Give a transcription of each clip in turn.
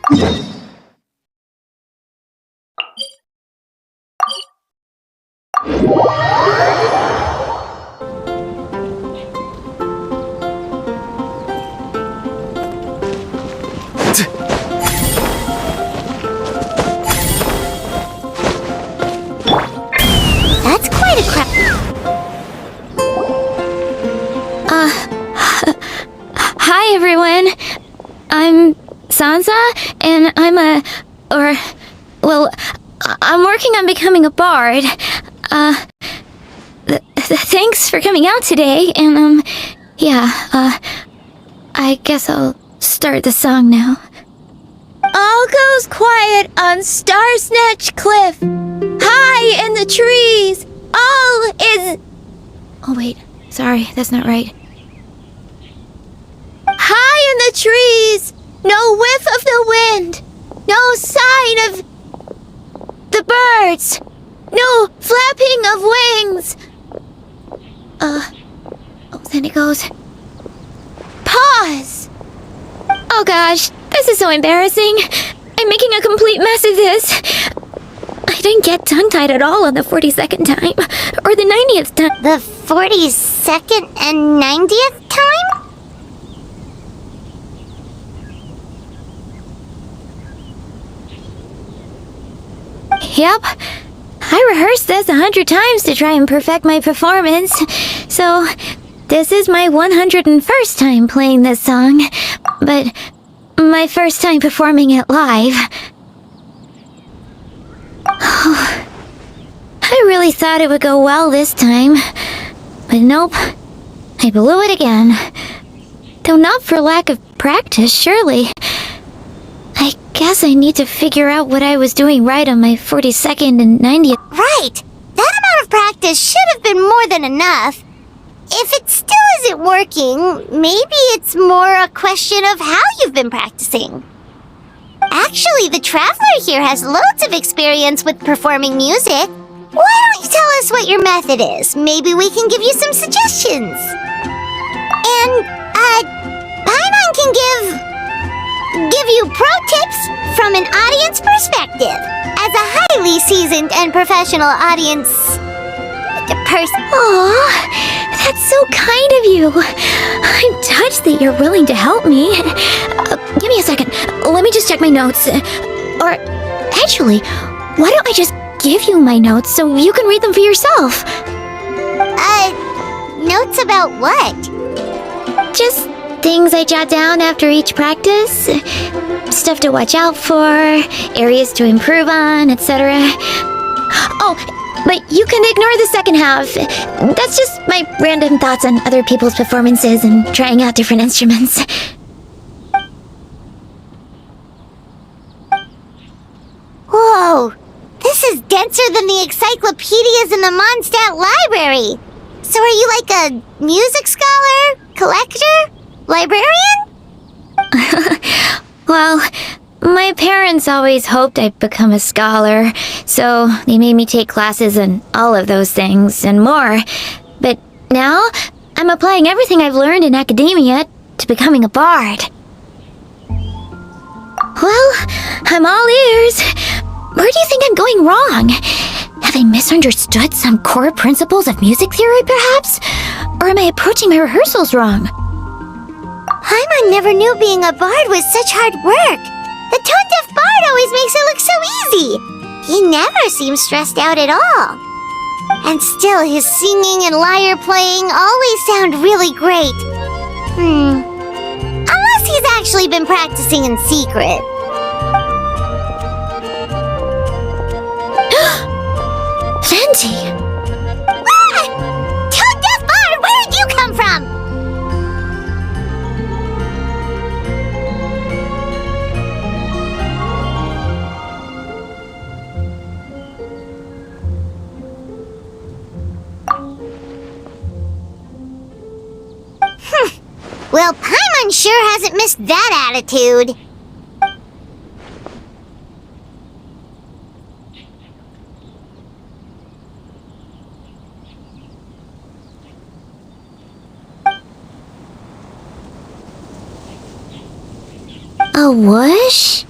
That's quite a crap. Hi everyone. I'm Sansa, and I'm working on becoming a bard. Thanks for coming out today, and I guess I'll start the song now. All goes quiet on Star Snatch Cliff. High in the trees, all is... Oh wait, sorry, that's not right. High in the trees, no whiff of the wind, no sign of the birds, no flapping of wings. Then it goes. Pause. Oh gosh, this is so embarrassing. I'm making a complete mess of this. I didn't get tongue-tied at all on the 42nd time, or the 90th time. The 42nd and 90th time? Yep. I rehearsed this 100 times to try and perfect my performance. So, this is my 101st time playing this song, but my first time performing it live. I really thought it would go well this time, but nope. I blew it again. Though not for lack of practice, surely. I guess I need to figure out what I was doing right on my 42nd and 90th. Right! That amount of practice should have been more than enough. If it still isn't working, maybe it's more a question of how you've been practicing. Actually, the Traveler here has loads of experience with performing music. Why don't you tell us what your method is? Maybe we can give you some suggestions. And, Paimon can give you pro tips from an audience perspective. As a highly seasoned and professional audience person. Aw, that's so kind of you. I'm touched that you're willing to help me. Give me a second. Let me just check my notes. Or, actually, why don't I just give you my notes so you can read them for yourself? Notes about what? Just things I jot down after each practice. Stuff to watch out for, areas to improve on, etc. Oh, but you can ignore the second half. That's just my random thoughts on other people's performances and trying out different instruments. Whoa! This is denser than the encyclopedias in the Mondstadt library. So are you like a music scholar? Collector? Librarian? Well, my parents always hoped I'd become a scholar, so they made me take classes in all of those things and more. But now, I'm applying everything I've learned in academia to becoming a bard. Well, I'm all ears. Where do you think I'm going wrong? Have I misunderstood some core principles of music theory, perhaps? Or am I approaching my rehearsals wrong? Paimon never knew being a bard was such hard work. The tone-deaf bard always makes it look so easy. He never seems stressed out at all. And still, his singing and lyre playing always sound really great. Unless he's actually been practicing in secret. Venti! Ah! Tone-deaf bard, where did you come from? Well, Paimon sure hasn't missed that attitude. A whoosh?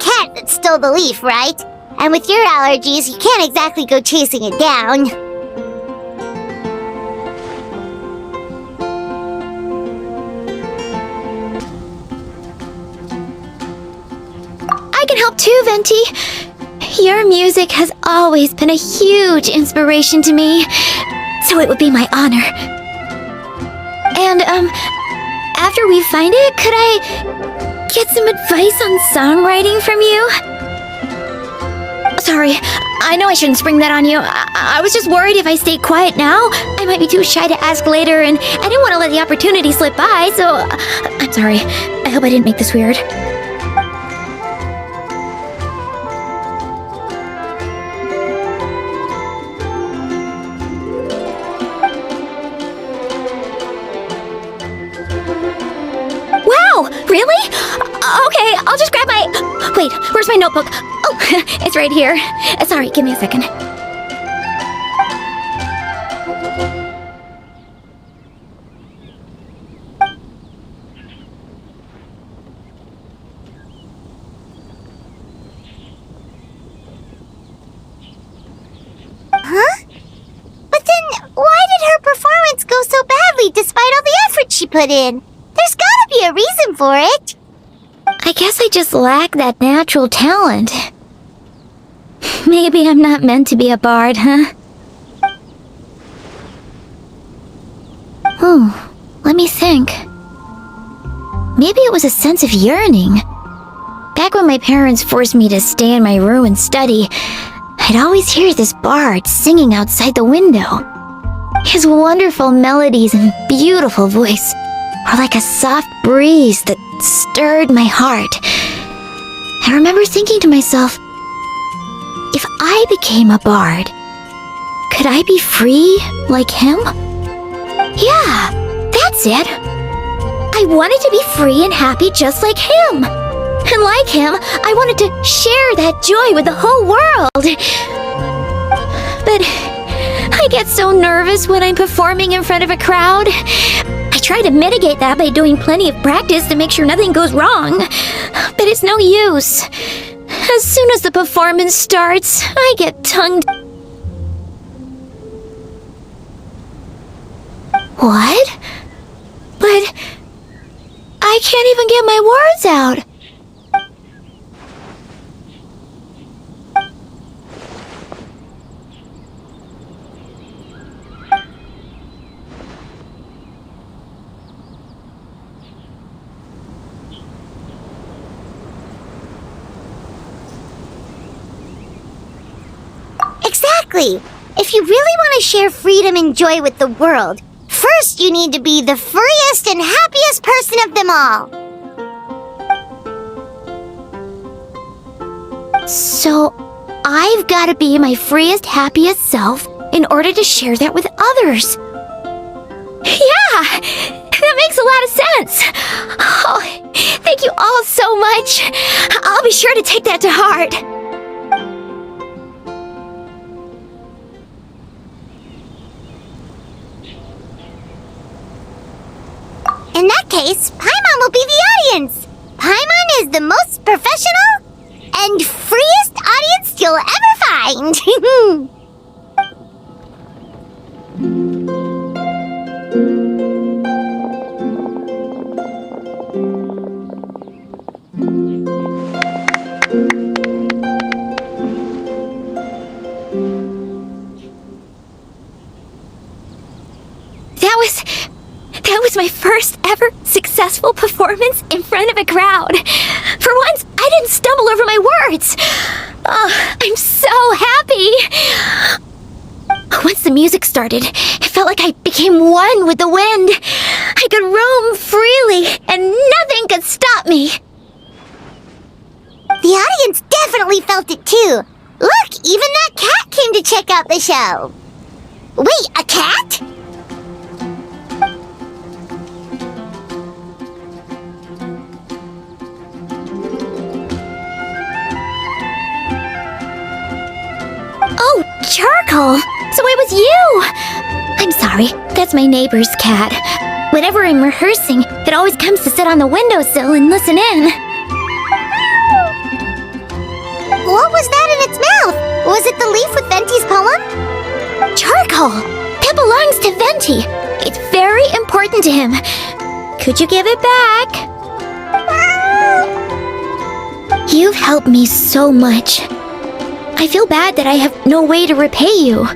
cat that stole the leaf, right? And with your allergies, you can't exactly go chasing it down. I can help too, Venti. Your music has always been a huge inspiration to me, so it would be my honor. And, after we find it, could I get some advice on songwriting from you? Sorry, I know I shouldn't spring that on you. I was just worried if I stayed quiet now, I might be too shy to ask later, and I didn't want to let the opportunity slip by, so I'm sorry. I hope I didn't make this weird. Really? Okay, I'll just grab my... Wait, where's my notebook? Oh, it's right here. Sorry, give me a second. Huh? But then, why did her performance go so badly despite all the effort she put in? There's gotta be a reason for it. I guess I just lack that natural talent. Maybe I'm not meant to be a bard, huh? Oh, let me think. Maybe it was a sense of yearning. Back when my parents forced me to stay in my room and study, I'd always hear this bard singing outside the window. His wonderful melodies and beautiful voice were like a soft breeze that stirred my heart. I remember thinking to myself, if I became a bard, could I be free like him? Yeah, that's it. I wanted to be free and happy just like him. And like him, I wanted to share that joy with the whole world. But I get so nervous when I'm performing in front of a crowd. I try to mitigate that by doing plenty of practice to make sure nothing goes wrong. But it's no use. As soon as the performance starts, I get tongue... What? But I can't even get my words out. Exactly. If you really want to share freedom and joy with the world, first you need to be the freest and happiest person of them all. So, I've got to be my freest, happiest self in order to share that with others. Yeah, that makes a lot of sense. Oh, thank you all so much. I'll be sure to take that to heart. In that case, Paimon will be the audience. Paimon is the most professional and freest audience you'll ever find. That was my first ever successful performance in front of a crowd. For once, I didn't stumble over my words. Oh, I'm so happy. Once the music started, it felt like I became one with the wind. I could roam freely, and nothing could stop me. The audience definitely felt it too. Look, even that cat came to check out the show. Wait, a cat? Oh, Charcoal! So it was you! I'm sorry, that's my neighbor's cat. Whenever I'm rehearsing, it always comes to sit on the windowsill and listen in. What was that in its mouth? Was it the leaf with Venti's poem? Charcoal! That belongs to Venti. It's very important to him. Could you give it back? You've helped me so much. I feel bad that I have no way to repay you.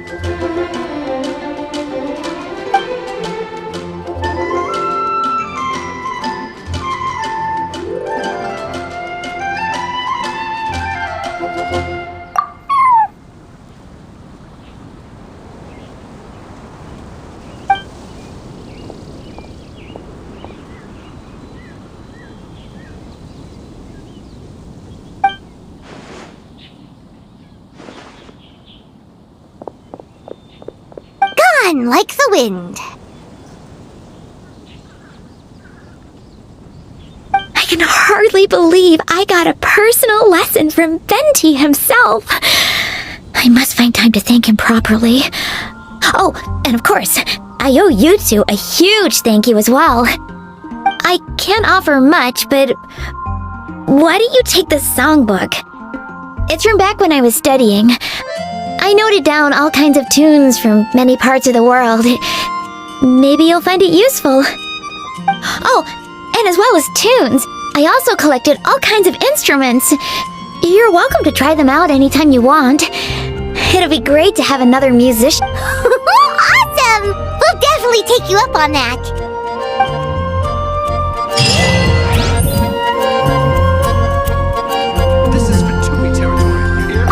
Gone like the wind. I can hardly believe I got a personal lesson from Venti himself. I must find time to thank him properly. Oh, and of course, I owe you two a huge thank you as well. I can't offer much, but why don't you take this songbook? It's from back when I was studying. I noted down all kinds of tunes from many parts of the world. Maybe you'll find it useful. Oh, and as well as tunes, I also collected all kinds of instruments. You're welcome to try them out anytime you want. It'll be great to have another musician. Awesome! We'll definitely take you up on that. This is Venturi territory, you hear?